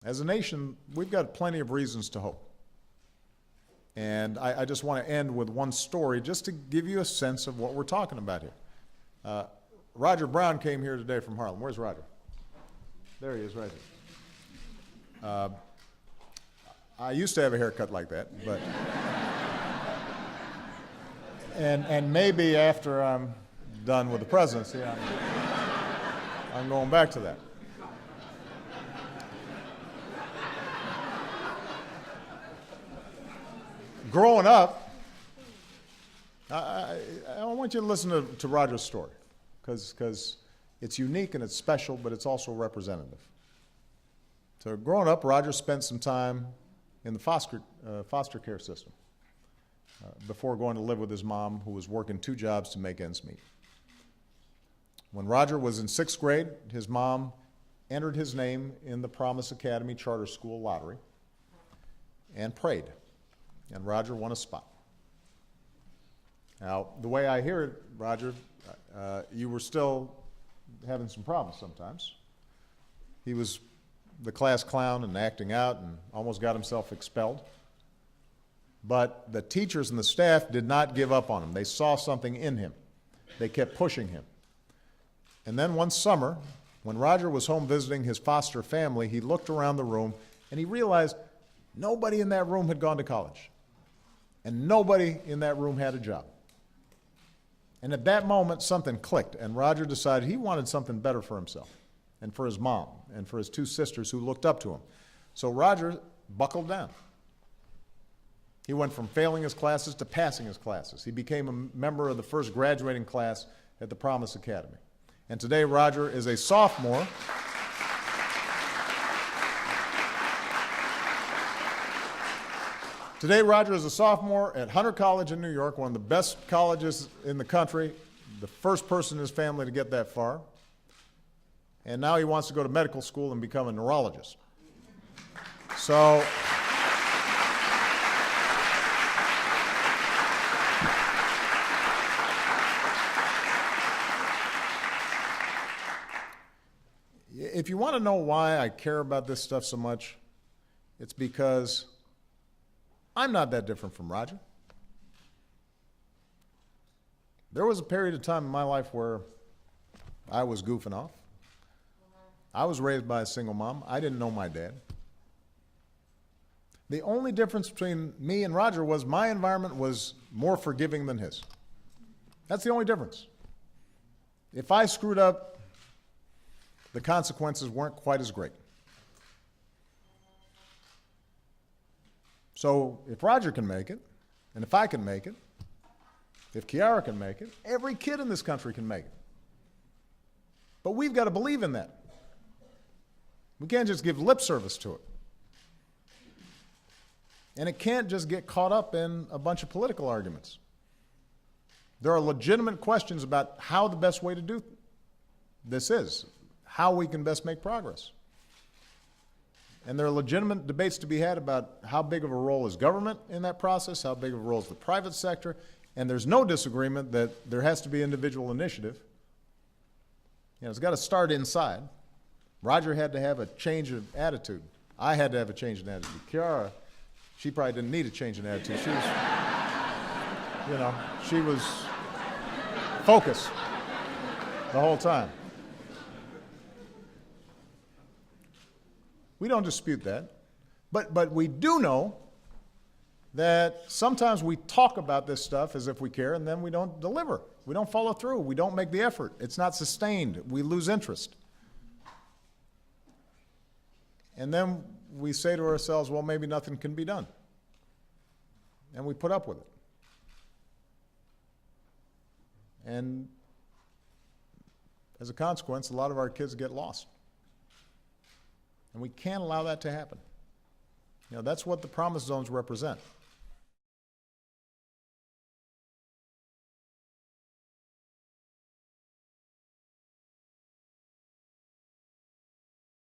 As a nation, we've got plenty of reasons to hope. And I just want to end with one story just to give you a sense of what we're talking about here. Roger Brown came here today from Harlem. Where's Roger? There he is, right here. I used to have a haircut like that, but and maybe after I'm done with the presidency, I'm going back to that. Growing up, I want you to listen to Roger's story, because it's unique and it's special, but it's also representative. So growing up, Roger spent some time in the foster care system before going to live with his mom, who was working 2 jobs to make ends meet. When Roger was in 6th grade, his mom entered his name in the Promise Academy Charter School lottery and prayed. And Roger won a spot. Now, the way I hear it, Roger, you were still having some problems sometimes. He was the class clown and acting out and almost got himself expelled. But the teachers and the staff did not give up on him. They saw something in him. They kept pushing him. And then one summer, when Roger was home visiting his foster family, he looked around the room and he realized nobody in that room had gone to college. And nobody in that room had a job. And at that moment, something clicked, and Roger decided he wanted something better for himself and for his mom and for his 2 sisters who looked up to him. So Roger buckled down. He went from failing his classes to passing his classes. He became a member of the first graduating class at the Promise Academy. And today, Roger is a sophomore. Today, Roger is a sophomore at Hunter College in New York, one of the best colleges in the country, the first person in his family to get that far. And now he wants to go to medical school and become a neurologist. So, if you want to know why I care about this stuff so much, it's because I'm not that different from Roger. There was a period of time in my life where I was goofing off. I was raised by a single mom. I didn't know my dad. The only difference between me and Roger was my environment was more forgiving than his. That's the only difference. If I screwed up, the consequences weren't quite as great. So if Roger can make it, and if I can make it, if Kiara can make it, every kid in this country can make it. But we've got to believe in that. We can't just give lip service to it. And it can't just get caught up in a bunch of political arguments. There are legitimate questions about how the best way to do this is, how we can best make progress. And there are legitimate debates to be had about how big of a role is government in that process, how big of a role is the private sector, and there's no disagreement that there has to be individual initiative. It's got to start inside. Roger had to have a change of attitude. I had to have a change in attitude. Kiara, she probably didn't need a change in attitude. She was, she was focused the whole time. We don't dispute that, but we do know that sometimes we talk about this stuff as if we care, and then we don't deliver. We don't follow through. We don't make the effort. It's not sustained. We lose interest. And then we say to ourselves, well, maybe nothing can be done. And we put up with it. And as a consequence, a lot of our kids get lost. And we can't allow that to happen. That's what the promise zones represent.